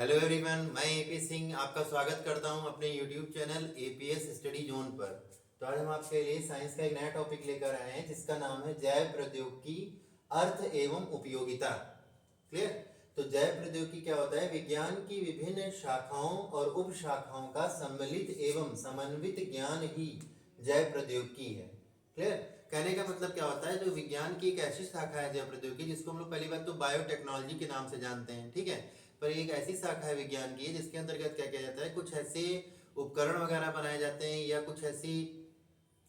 Hello everyone, मैं AP Singh आपका स्वागत करता हूं अपने YouTube channel APS study zone पर। तो आज हम आपके लिए साइंस का एक नया टॉपिक लेकर आए हैं जिसका नाम है जैव प्रौद्योगिकी अर्थ एवं उपयोगिता। क्लियर। तो जैव प्रौद्योगिकी क्या होता है? विज्ञान की विभिन्न शाखाओं और उप शाखाओं का सम्मिलित एवं समन्वित ज्ञान ही जैव प्रौद्योगिकी है। क्लियर। कहने का मतलब क्या होता है, जो विज्ञान की एक ऐसी शाखा है जैव प्रौद्योगिकी, जिसको हम लोग पहली बात तो बायोटेक्नोलॉजी के नाम से जानते हैं, ठीक है। पर एक ऐसी शाखा है विज्ञान की जिसके अंतर्गत क्या किया जाता है, कुछ ऐसे उपकरण वगैरह बनाए जाते हैं या कुछ ऐसी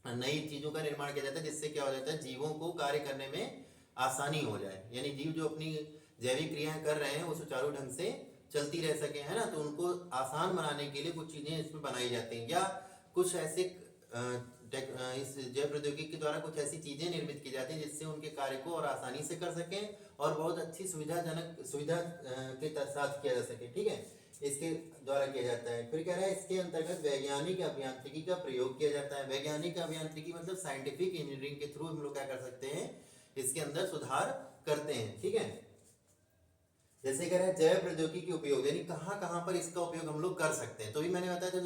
नई चीजों का निर्माण किया जाता है जिससे क्या हो जाता है, जीवों को कार्य करने में आसानी हो जाए। यानी जीव जो अपनी जैविक क्रियाएं कर रहे हैं वो सुचारू ढंग से चलती रह सके, है ना। तो उनको आसान बनाने के लिए कुछ चीजें इसमें बनाई जाती हैं, या कुछ ऐसे इस जैव प्रौद्योगिकी के द्वारा कुछ ऐसी चीजें निर्मित की जाती हैं जिससे उनके कार्य को और आसानी से कर सकें और बहुत अच्छी सुविधा के साथ किया जा सके, ठीक है। इसके द्वारा किया जाता है। फिर कह रहा है इसके अंतर्गत वैज्ञानिक अभियांत्रिकी का प्रयोग किया जाता है। वैज्ञानिक अभियांत्रिकी मतलब साइंटिफिक इंजीनियरिंग के थ्रू हम लोग क्या कर सकते हैं, इसके अंदर सुधार करते हैं, ठीक है। जैसे कह रहा है जैव प्रौद्योगिकी के उपयोग, यानी कहाँ कहाँ पर इसका उपयोग हम लोग कर सकते हैं। तो भी मैंने बताया था,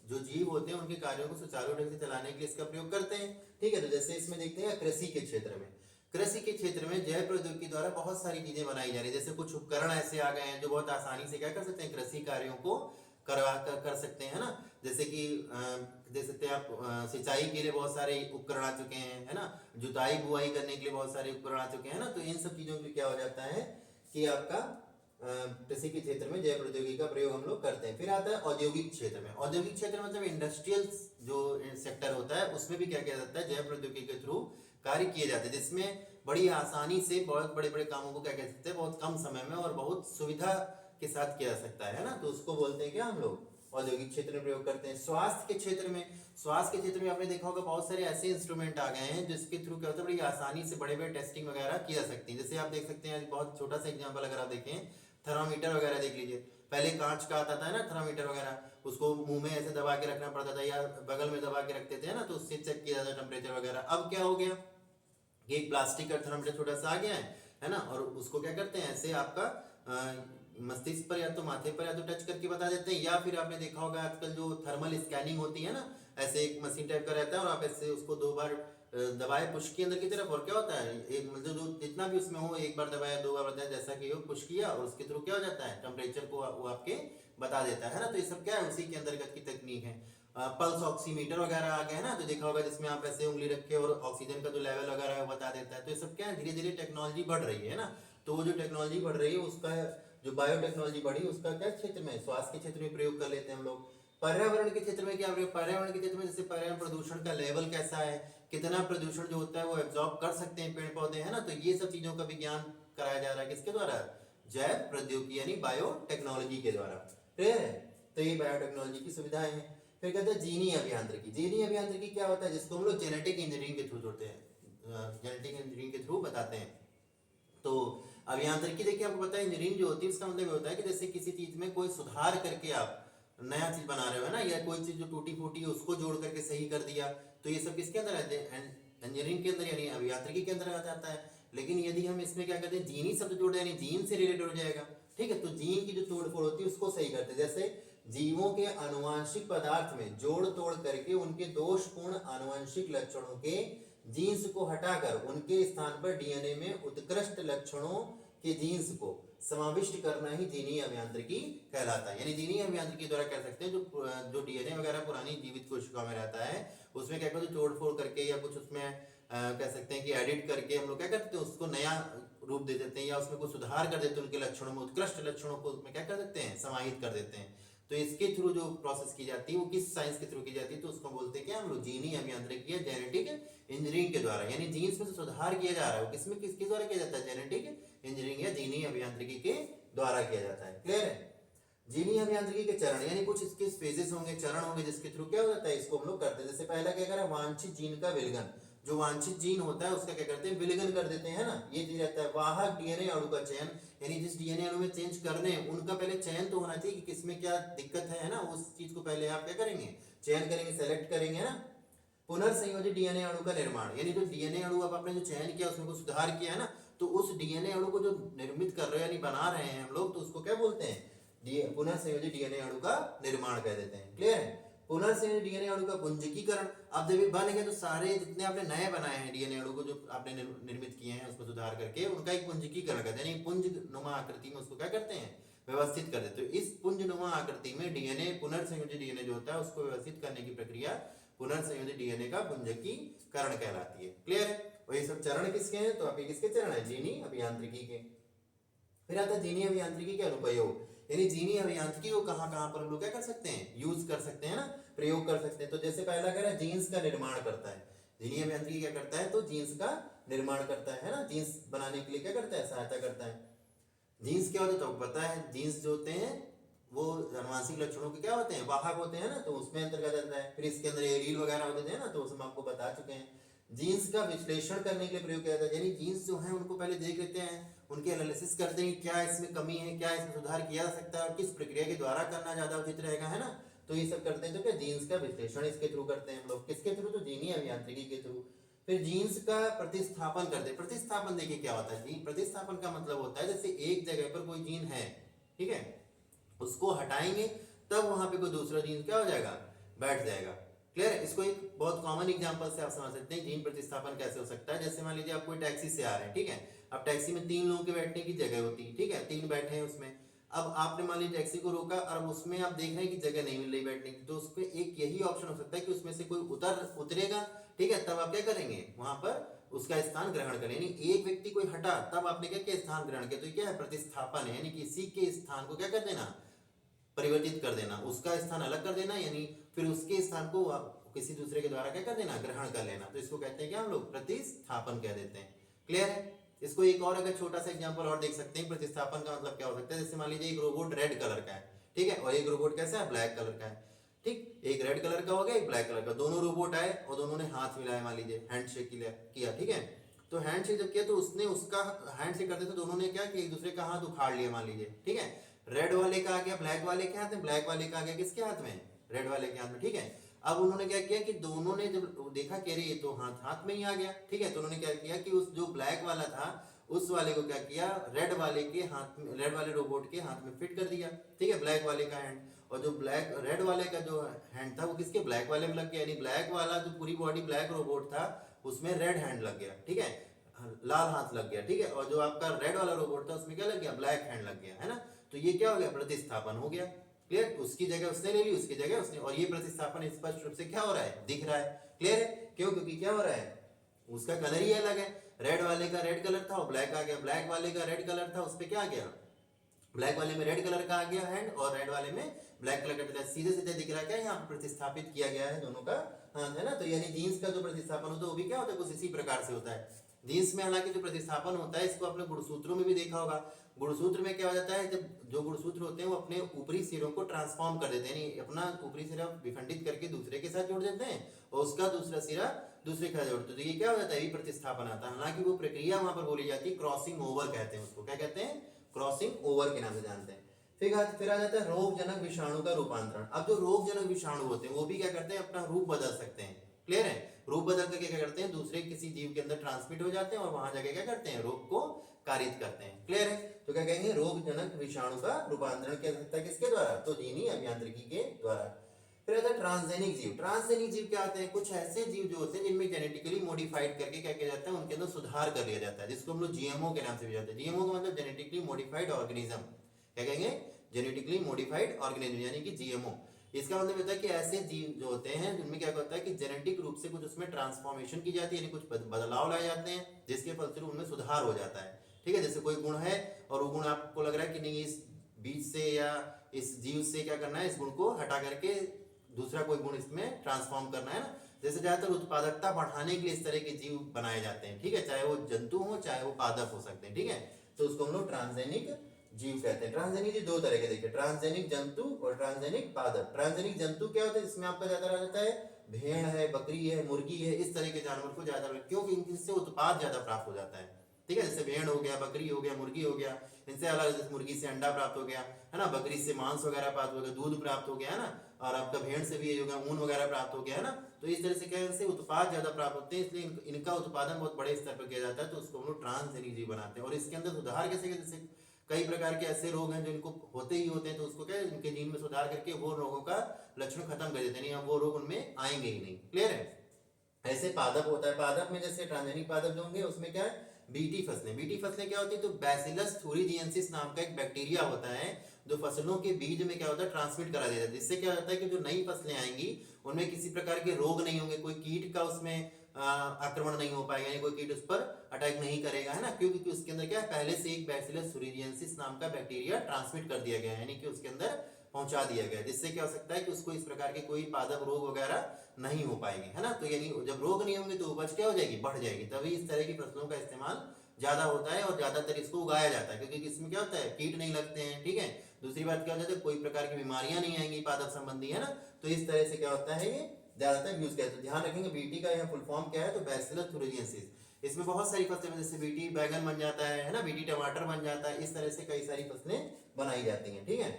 जो जीव होते हैं उनके कार्यों को सुचारू ढंग से चलाने के लिए इसका प्रयोग करते हैं, ठीक है। तो जैसे इसमें देखते हैं कृषि के क्षेत्र में, जैव प्रौद्योगिकी द्वारा बहुत सारी चीजें बनाई जा रही है। जैसे कुछ उपकरण ऐसे आ गए हैं जो बहुत आसानी से क्या कर सकते हैं, कृषि कार्यों को कर सकते हैं, है ना। जैसे कि देख सकते हैं आप, सिंचाई के लिए बहुत सारे उपकरण आ चुके हैं, है ना। जुताई बुआई करने के लिए बहुत सारे उपकरण आ चुके हैं ना। तो इन सब चीजों में क्या हो जाता है कि आपका कृषि के क्षेत्र में जैव प्रौद्योगिकी का प्रयोग हम लोग करते हैं। फिर आता है औद्योगिक क्षेत्र में। औद्योगिक क्षेत्र मतलब इंडस्ट्रियल जो सेक्टर होता है उसमें भी क्या किया जाता है, जैव प्रौद्योगिकी के थ्रू कार्य किए जाते हैं, जिसमें बड़ी आसानी से बहुत बड़े बड़े कामों को क्या कह सकते हैं, बहुत कम समय में और बहुत सुविधा के साथ किया जा सकता है ना। तो उसको बोलते हैं क्या हम लोग, औद्योगिक क्षेत्र में प्रयोग करते हैं। स्वास्थ्य के क्षेत्र में आपने देखा होगा बहुत सारे ऐसे इंस्ट्रूमेंट आ गए हैं जिसके थ्रू क्या होता है, बड़ी आसानी से बड़े बड़े टेस्टिंग वगैरह की जा सकती है। जैसे आप देख सकते हैं, बहुत छोटा सा एग्जांपल अगर आप देखें, थर्मामीटर वगैरह देख लीजिए। पहले कांच का आता था ना थर्मामीटर वगैरह, उसको मुंह में ऐसे दबा के रखना पड़ता था या बगल में दबा के रखते थे ना, तो उससे चेक किया जाता टेम्परेचर वगैरह। अब क्या हो गया, एक प्लास्टिक का थर्मामीटर छोटा सा आ गया है ना, और उसको क्या करते हैं, ऐसे आपका मस्तिष्क पर या तो माथे पर या तो टच करके बता देते हैं, या फिर आपने देखा होगा आजकल जो थर्मल स्कैनिंग होती है ना, ऐसे एक मशीन टाइप का रहता है और आप ऐसे उसको 2 बार दबाए पुश की अंदर की तरफ, और क्या होता है, एक मतलब जो जितना भी उसमें हो, 1 बार दबाया 2 बार बताया, जैसा कि हो पुश किया और उसके थ्रू क्या हो जाता है, टेम्परेचर को वो आपके बता देता है ना। तो ये सब क्या है, उसी के अंतर्गत की तकनीक है। पल्स ऑक्सीमीटर वगैरह आ गए हैं ना, तो देखा होगा जिसमें आप ऐसे उंगली रखे और ऑक्सीजन का जो लेवल वगैरह है वो बता देता है। तो ये सब क्या है, धीरे धीरे टेक्नोलॉजी बढ़ रही है ना। तो वो जो टेक्नोलॉजी बढ़ रही है उसका जो बायोटेक्नोलॉजी बढ़ी उसका क्या क्षेत्र में, स्वास्थ्य के क्षेत्र में प्रयोग कर लेते हैं हम लोग। पर्यावरण के क्षेत्र में क्या प्रयोग, पर्यावरण के क्षेत्र में जैसे पर्यावरण प्रदूषण का लेवल कैसा है, कितना प्रदूषण जो होता है वो एब्जॉर्ब कर सकते हैं पेड़ पौधे, है ना। तो ये सब चीजों का विज्ञान कराया जा रहा है किसके द्वारा, जैव प्रौद्योगिकी यानी बायोटेक्नोलॉजी के द्वारा। क्लियर है। तो ये बायोटेक्नोलॉजी की सुविधाएं हैं। फिर कहते हैं जीनी अभियांत्रिकी। जीनी अभियांत्रिकी क्या होता है, जिसको हम लोग जेनेटिक इंजीनियरिंग के थ्रू जोड़ते हैं, जेनेटिक इंजीनियरिंग के थ्रू बताते हैं। तो अभियांत्रिकी देखिए, आपको पता है इंजीनियरिंग जो होती है उसका मतलब ये होता है कि जैसे किसी चीज में कोई सुधार करके आप नया चीज बना रहे हो, है ना, या कोई चीज जो टूटी फूटी है उसको जोड़ करके सही कर दिया। तो ये सब किसके अंदर आते हैं, इंजीनियरिंग के अंदर यानी अभियांत्रिकी के अंदर आ जाता है। लेकिन यदि हम इसमें क्या करते हैं, जीनी शब्द जोड़ दें यानी जीन से रिलेटेड हो जाएगा, ठीक है। तो जीन की जो तोड़फोड़ होती है उसको सही करते हैं। जैसे जीवों के आनुवांशिक पदार्थ में जोड़ तोड़ करके उनके दोषपूर्ण आनुवंशिक लक्षणों के जीन्स को हटाकर उनके स्थान पर डीएनए में उत्कृष्ट लक्षणों के जीन्स को समाविष्ट करना ही जीनी अभियांत्रिकी कहलाता है। यानी जीनी अभियांत्रिकी द्वारा कह सकते हैं जो डीएनए वगैरह पुरानी जीवित कोशिकाओं में रहता है उसमें क्या करते हैं, तोड़फोड़ करके या कुछ उसमें कह सकते हैं कि एडिट करके हम लोग क्या करते हैं, उसको नया रूप दे देते हैं या उसमें कुछ सुधार कर देते हैं, उनके लक्षणों में उत्कृष्ट लक्षणों को उसमें क्या कर देते हैं, समाहित कर देते हैं। तो इसके थ्रू जो प्रोसेस की जाती है वो किस साइंस के थ्रू की जाती है, तो उसको बोलते हैं क्या हम लोग, जीनी अभियांत्रिकी या जेनेटिक इंजीनियरिंग के द्वारा। यानी जीन्स में सुधार किया जा रहा है, वो किसमें किसके द्वारा किया जाता है, जेनेटिक इंजीनियरिंग या जीनी अभियांत्रिकी के द्वारा किया जाता है। क्लियर है। जीनी अभियांत्रिकी के चरण यानी कुछ इसके फेजेस होंगे, चरण होंगे, जिसके थ्रू क्या हो जाता है, इसको हम लोग करते हैं। जैसे पहला क्या करें, वांछित जीन का विलगन। जो वांछित जीन होता है उसका क्या करते हैं, विलगन कर देते हैं ना। ये चीज रहता है। वाहक डीएनए अणु का चयन, यानी जिस डीएनए अणु में चेंज करने उनका पहले चयन तो होना चाहिए कि किसमें क्या दिक्कत है ना, उस चीज को पहले आप क्या करेंगे, चयन करेंगे, सेलेक्ट करेंगे ना। पुनर्संयोजित डीएनए अणु का निर्माण, यानी जो डीएनए अणु अब आपने जो चयन किया उसमें कुछ सुधार किया है ना, तो उस डीएनए अणु को जो निर्मित कर रहे हैं यानी बना रहे हैं हम लोग, तो उसको क्या बोलते हैं, पुनर्संयोजी डीएनए अणु का निर्माण कह देते हैं। क्लियर है? पुनर्संयोजी डीएनए अणु का पुंजकीकरण, अब जब ये बन गए तो सारे जितने आपने नए बनाए हैं डीएनए अणु को, जो आपने निर्मित किए हैं उसको सुधार करके, उनका एक पुंजकीकरण करते हैं, यानी पुंजनुमा आकृति में उसको क्या करते हैं, व्यवस्थित कर देते हैं। इस पुंजनुमा आकृति में डीएनए, पुनर्संयोजी डीएनए जो होता है उसको व्यवस्थित करने की प्रक्रिया पुनर्संयोजी डीएनए का पुंजकीकरण कहलाती है। क्लियर है? और ये सब चरण किसके हैं, तो आपके किसके चरण है, जीनी अभियांत्रिकी के। फिर आता है जीनी अभियांत्रिकी के अनुप्रयोग, यानी जीनी अभियांत्रिकी को कहां कहां पर हम लोग क्या कर सकते हैं, यूज कर सकते हैं ना, प्रयोग कर सकते हैं। तो जैसे पहला कह रहा है जीन्स का निर्माण करता है, जीनी अभियांत्रिकी क्या करता है, तो जीन्स का निर्माण करता है ना, जीन्स बनाने के लिए क्या करता है, सहायता करता है। जीन्स क्या होता है तो पता है, जीन्स जो होते हैं वो आनुवंशिक लक्षणों के क्या होते हैं, वाहक होते हैं ना, तो उसमें अंतर्गत आता है। फिर इसके अंदर एलील वगैरह होते हैं ना, तो उसमें आपको बता चुके हैं। जीन्स का विश्लेषण करने के लिए प्रयोग किया जाता है, यानी जीन्स जो है उनको पहले देख लेते हैं, उनके एनालिसिस करते हैं क्या इसमें कमी है, क्या इसमें सुधार किया जा सकता है और किस प्रक्रिया के द्वारा करना ज्यादा उचित रहेगा, है ना। तो ये सब करते हैं। तो क्या जीन्स का विश्लेषण इसके थ्रू करते हैं हम लोग, किसके थ्रू, तो जीनी अभियांत्रिकी के थ्रू। फिर जीन्स का प्रतिस्थापन करते हैं। प्रतिस्थापन देखिए क्या होता है, प्रतिस्थापन का मतलब होता है जैसे एक जगह पर कोई जीन है, ठीक है, उसको हटाएंगे तब वहां पे कोई दूसरा जीन क्या हो जाएगा, बैठ जाएगा। क्लियर है? इसको एक बहुत कॉमन एग्जांपल से आप समझ सकते हैं जीन प्रतिस्थापन कैसे हो सकता है। जैसे मान लीजिए आप कोई टैक्सी से आ रहे हैं, ठीक है, अब टैक्सी में 3 लोगों के बैठने की जगह होती है, ठीक है, 3 बैठे हैं उसमें। अब आपने मान लीजिए टैक्सी को रोका और उसमें आप देख रहे हैं कि जगह नहीं मिल रही बैठने की, तो उसपे एक यही ऑप्शन हो सकता है कि उसमें से कोई उतरेगा, ठीक है, तब आप क्या करेंगे, वहां पर उसका स्थान ग्रहण करें। यानी एक व्यक्ति कोई हटा तब आपने क्या किया, स्थान ग्रहण किया। तो ये क्या है, प्रतिस्थापन है, यानी किसी के स्थान को क्या कर देना, परिवर्तित कर देना, उसका स्थान अलग कर देना, यानी फिर उसके स्थान को किसी दूसरे के द्वारा क्या कर देना, ग्रहण कर लेना। तो इसको कहते हैं क्या हम लोग, प्रतिस्थापन कह देते हैं। क्लियर है? इसको एक और अगर छोटा सा एग्जांपल और देख सकते हैं प्रतिस्थापन का मतलब क्या हो सकता है। जैसे मान लीजिए एक रोबोट रेड कलर का है, ठीक है, और एक रोबोट कैसा है, ब्लैक कलर का है, ठीक, एक रेड कलर का हो गया, एक ब्लैक कलर का, दोनों रोबोट आए और दोनों ने हाथ मिलाया, मान लीजिए हैंडशेक किया, ठीक है। तो हैंडशेक जब किया तो उसने उसका हैंडशेक करते थे, दोनों ने क्या किया, एक दूसरे का हाथ उखाड़ लिया मान लीजिए, ठीक है। रेड वाले का आ गया ब्लैक वाले के हाथ में, ब्लैक वाले का आ गया किसके हाथ में, रेड वाले के हाथ में, ठीक है। अब उन्होंने क्या किया कि दोनों ने जब देखा कि अरे ये तो हाथ हाथ में ही आ गया, ठीक है, तो उन्होंने क्या किया कि उस जो ब्लैक वाला था उस वाले को क्या किया, रेड वाले के हाथ में, रेड वाले रोबोट के हाथ में फिट कर दिया, ठीक है, ब्लैक वाले का हैंड। और जो ब्लैक रेड वाले का जो हैंड था वो किसके, ब्लैक वाले में लग गया, यानी ब्लैक वाला जो पूरी बॉडी ब्लैक रोबोट था उसमें रेड हैंड लग गया, ठीक है, लाल हाथ लग गया, ठीक है। और जो आपका रेड वाला रोबोट था उसमें क्या लग गया, ब्लैक हैंड लग गया, है ना। तो ये क्या हो गया, प्रतिस्थापन हो गया। क्लियर? उसकी जगह उसने ले ली, उसकी जगह उसने, और ये प्रतिस्थापन स्पष्ट रूप से क्या हो रहा है, दिख रहा है। क्लियर है? क्यों? क्योंकि क्या हो रहा है, उसका कलर ही अलग है, रेड वाले का रेड कलर था और ब्लैक आ गया, ब्लैक वाले का रेड कलर था उस पे क्या आ गया, ब्लैक वाले में रेड कलर का आ गया हैंड और रेड वाले में ब्लैक कलर का, सीधे सीधे दिख रहा है क्या, यहाँ पर प्रतिस्थापित किया गया है दोनों का हाथ, है ना। तो यानी जीन्स का जो प्रतिस्थापन होता है वो भी क्या होता है, कुछ इसी प्रकार से होता है। जीन्स में हालांकि जो प्रतिस्थापन होता है इसको आपने गुणसूत्रों में भी देखा होगा। गुणसूत्र में क्या हो जाता है, जब जो गुणसूत्र होते हैं वो अपने ऊपरी सिरों को ट्रांसफॉर्म कर देते हैं, यानी अपना ऊपरी सिरा विखंडित करके दूसरे के साथ जोड़ देते हैं और उसका दूसरा सिरा दूसरे के साथ जोड़ते हैं। तो ये क्या हो जाता है, ये प्रतिस्थापन आता है। हालांकि वो प्रक्रिया वहां पर बोली जाती है क्रॉसिंग ओवर कहते हैं उसको, क्या कहते हैं, क्रॉसिंग ओवर के नाम से जानते हैं। फिर आ जाता है रोगजनक विषाणु का रूपांतरण। अब जो रोगजनक विषाणु होते हैं वो भी क्या करते हैं, अपना रूप बदल सकते हैं। क्लियर है? रूप बदल करके क्या करते हैं, दूसरे किसी जीव के अंदर ट्रांसमिट हो जाते हैं और वहां जाके क्या करते हैं, रोग को कारित करते हैं। क्लियर है? तो क्या कहेंगे, रोगजनक विषाणु का रूपांतरण किया सकता है किसके द्वारा, तो जीनी अभियांत्रिकी के द्वारा। फिर आता है ट्रांसजेनिक जीव। ट्रांसजेनिक जीव क्या होते हैं, कुछ ऐसे जीव जो होते हैं जिनमें जेनेटिकली मॉडिफाइड करके क्या किया जाता है, उनके अंदर सुधार कर लिया जाता है, जिसको हम लोग जीएमओ के नाम से भी जानते हैं। जीएमओ का मतलब जेनेटिकली मॉडिफाइड ऑर्गेनिज्म, क्या कहेंगे, जेनेटिकली मॉडिफाइड ऑर्गेनिज्म, यानी कि जीएमओ। इसका मतलब होता है कि ऐसे जीव जो होते हैं जिनमें क्या होता है कि जेनेटिक रूप से कुछ उसमें ट्रांसफॉर्मेशन की जाती है, यानी कुछ बदलाव लाए जाते हैं जिसके फलस्वरूप उनमें सुधार हो जाता है। ठीक है, जैसे कोई गुण है और वो गुण आपको लग रहा है कि नहीं इस बीज से या इस जीव से क्या करना है, इस गुण को हटा करके दूसरा कोई गुण इसमें ट्रांसफॉर्म करना है ना। जैसे ज्यादातर उत्पादकता बढ़ाने के लिए इस तरह के जीव बनाए जाते हैं, ठीक है, चाहे वो जंतु हो चाहे वो पादप हो सकते हैं, ठीक है। तो उसको हम लोग ट्रांसजेनिक जीव कहते हैं। ट्रांसजेनिक जीव दो तरह के देखिए, ट्रांसजेनिक जंतु और ट्रांसजेनिक पादप। ट्रांसजेनिक जंतु क्या होता है, जिसमें आपका ज्यादा रह जाता है भेड़ है, बकरी है, मुर्गी है, इस तरह के जानवर को ज्यादा, क्योंकि इनसे उत्पाद ज्यादा प्राप्त हो जाता है। ठीक है, जैसे भेड़ हो गया, बकरी हो गया, मुर्गी हो गया, इनसे अलग, जैसे मुर्गी से अंडा प्राप्त हो गया है ना, बकरी से मांस वगैरह प्राप्त हो गया, दूध प्राप्त हो गया है ना, और आपका भेड़ से भी हो गया, ऊन वगैरह प्राप्त हो गया है ना। तो इस तरह से क्या है, इनसे उत्पाद ज्यादा प्राप्त होते हैं, इसलिए इनका उत्पादन बहुत बड़े स्तर पर किया जाता है, तो उसको हम लोग ट्रांसजेनिक जीव बनाते हैं। और इसके अंदर सुधार कैसे जैसे कई प्रकार के ऐसे रोग हैं जिनको होते ही होते हैं, तो उसको क्या है, उनके जीन में सुधार करके वो रोगों का लक्षण खत्म कर देते हैं, नहीं वो रोग उनमें आएंगे ही नहीं। क्लियर है। ऐसे पादप होता है, पादप में जैसे ट्रांसजेनिक पादप जो होंगे उसमें क्या है, बीटी फसलें। बीटी फसलें क्या होती है, तो बैसिलस थूरिजिएंसिस नाम का एक बैक्टीरिया होता है जो फसलों के बीज में क्या होता है, ट्रांसमिट करा देता है, जिससे क्या होता है कि जो नई फसलें आएंगी उनमें किसी प्रकार के रोग नहीं होंगे, कोई कीट का उसमें आक्रमण नहीं हो पाएगा, यानी कोई कीट उस पर अटैक नहीं करेगा, है ना, क्योंकि उसके अंदर क्या है, पहले से एक बैसिलस थूरिजिएंसिस नाम का बैक्टीरिया ट्रांसमिट कर दिया गया है, यानी कि उसके अंदर पहुंचा दिया गया, जिससे क्या हो सकता है कि उसको इस प्रकार के कोई पादप रोग वगैरह नहीं हो पाएंगे, है ना। तो यानी जब रोग नहीं होंगे तो उपज क्या हो जाएगी, बढ़ जाएगी, तभी इस तरह की फसलों का इस्तेमाल ज्यादा होता है और ज्यादातर इसको उगाया जाता है, क्योंकि इसमें क्या होता है, कीट नहीं लगते हैं, ठीक है। दूसरी बात क्या हो जाता है, कोई प्रकार की बीमारियां नहीं आएंगी पादप संबंधी, है ना। तो इस तरह से क्या होता है, ये ज्यादातर यूज किया जाता है। ध्यान रखेंगे बीटी का यहाँ फुल फॉर्म क्या है, तो बैसिलस थूरिजिएंसिस। इसमें बहुत सारी फसलें जैसे बीटी बैगन बन जाता है ना, बीटी टमाटर बन जाता है, इस तरह से कई सारी फसलें बनाई जाती हैं, ठीक है।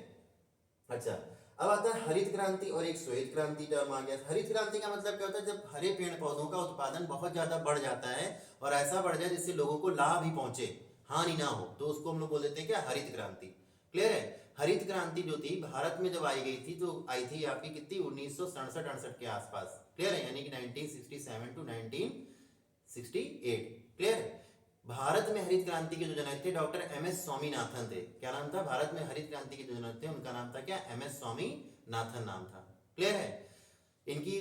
अच्छा, अब आता है हरित क्रांति और एक श्वेत क्रांति टर्म आ गया। हरित क्रांति का मतलब क्या होता है, जब हरे पेड़ पौधों का उत्पादन बहुत ज्यादा बढ़ जाता है और ऐसा बढ़ जाए जिससे लोगों को लाभ ही पहुंचे, हानि ना हो, तो उसको हम लोग बोल देते हैं क्या, हरित क्रांति। क्लियर है। हरित क्रांति जो थी भारत में जब आई गई थी, तो आई थी आपकी कितनी, 1967-68 के आसपास। क्लियर है, यानी कि 1967 टू 1968। क्लियर है। भारत में हरित क्रांति के जो जनक थे डॉक्टर एमएस स्वामीनाथन थे। क्या नाम था, भारत में हरित क्रांति के जो जनक थे उनका नाम था क्या, एमएस स्वामीनाथन नाम था। क्लियर है। इनकी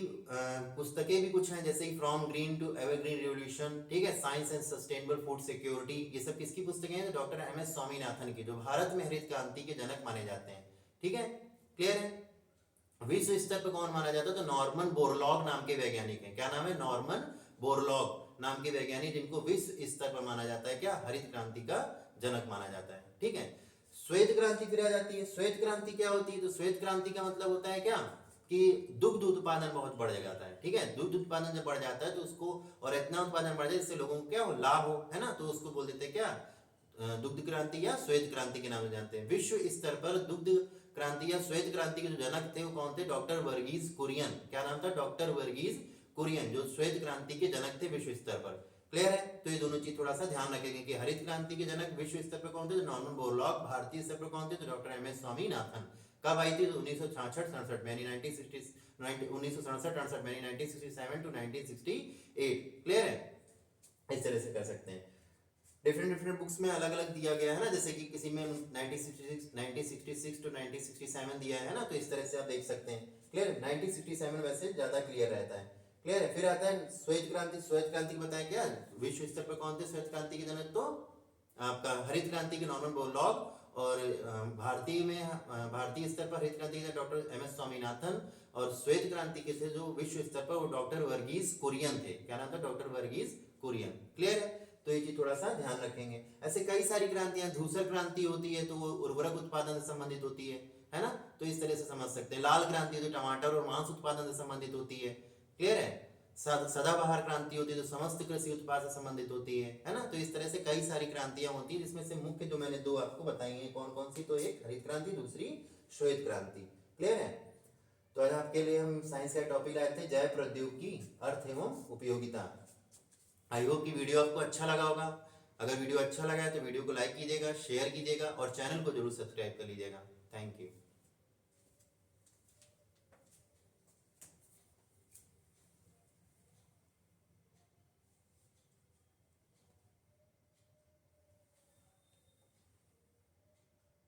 पुस्तकें भी कुछ हैं, जैसे from green to evergreen revolution, ठीक है, science and sustainable food security, ये सब किसकी पुस्तकें हैं, डॉक्टर एमएस स्वामीनाथन की, जो भारत में हरित क्रांति के जनक माने जाते हैं, ठीक है। क्लियर है। विश्व स्तर पर कौन माना जाता है, तो नॉर्मन बोरलॉग नाम के वैज्ञानिक हैं। क्या नाम है, नॉर्मन बोरलॉग नाम के वैज्ञानिक, जिनको विश्व स्तर पर माना जाता है क्या, हरित क्रांति का जनक माना जाता है, ठीक है। श्वेत क्रांति फिर आ जाती है। श्वेत क्रांति क्या होती है, तो श्वेत क्रांति का मतलब होता है क्या, कि दुग्ध उत्पादन बहुत बढ़ जाता है, ठीक है। दुग्ध उत्पादन जब बढ़ जाता है तो उसको, और इतना उत्पादन बढ़ जाए जिससे लोगों को क्या हो, लाभ हो, है ना, तो उसको बोल देते हैं क्या, दुग्ध क्रांति या श्वेत क्रांति के नाम से जानते हैं। विश्व स्तर पर दुग्ध क्रांति या श्वेत क्रांति के जो जनक थे वो कौन थे, डॉक्टर वर्गीज कुरियन। क्या नाम था, डॉक्टर वर्गीज कुरियन, जो श्वेत क्रांति के जनक थे विश्व स्तर पर। क्लियर है। तो ये दोनों चीज थोड़ा सा ध्यान रखेंगे कि हरित क्रांति के जनक विश्व स्तर पर कौन थे, तो नॉर्मन बोरलॉग। भारतीय स्तर पर कौन थे, तो डॉक्टर एमएस स्वामीनाथन। कब आई थी, तो 1966-67 में, 1967 में, 1967 टू 1968। क्लियर है। इस तरह से कर सकते हैं। डिफरेंट बुक्स में अलग अलग दिया गया है ना, जैसे कि किसी में 1966 टू 1967 दिया है ना, तो इस तरह से आप देख सकते हैं। क्लियर है। 1967 वैसे ज्यादा क्लियर रहता है। क्लियर है। फिर आता है श्वेत क्रांति। श्वेत क्रांति बताया क्या, विश्व स्तर पर कौन थे श्वेत क्रांति के जनक, तो आपका हरित क्रांति के नॉर्मन बोरलॉग, और भारतीय स्तर पर हरित क्रांति के डॉक्टर एमएस स्वामीनाथन, और श्वेत क्रांति के थे जो विश्व स्तर पर, वो डॉक्टर वर्गीज कुरियन थे। क्या नाम था, डॉक्टर वर्गीज कुरियन। क्लियर है। तो ये चीज थोड़ा सा ध्यान रखेंगे। ऐसे कई सारी क्रांतियां, धूसर क्रांति होती है तो वो उर्वरक उत्पादन से संबंधित होती है ना, तो इस तरह से समझ सकते हैं। लाल क्रांति जो टमाटर और मांस उत्पादन से संबंधित होती है। क्लियर है। सदाबहार क्रांति होती है तो समस्त कृषि उत्पाद से संबंधित होती है ना। तो इस तरह से कई सारी क्रांतियां होती है, जिसमें से मुख्य जो मैंने दो आपको बताई है, कौन कौन सी, तो एक हरित क्रांति, दूसरी श्वेत क्रांति। क्लियर है। तो आज आपके लिए हम साइंस का टॉपिक लाए थे, जैव प्रौद्योगिकी, अर्थ एवं उपयोगिता। आई होप कि वीडियो आपको अच्छा लगा होगा। अगर वीडियो अच्छा लगा है तो वीडियो को लाइक कीजिएगा, शेयर कीजिएगा और चैनल को जरूर सब्सक्राइब कर लीजिएगा। Thank you.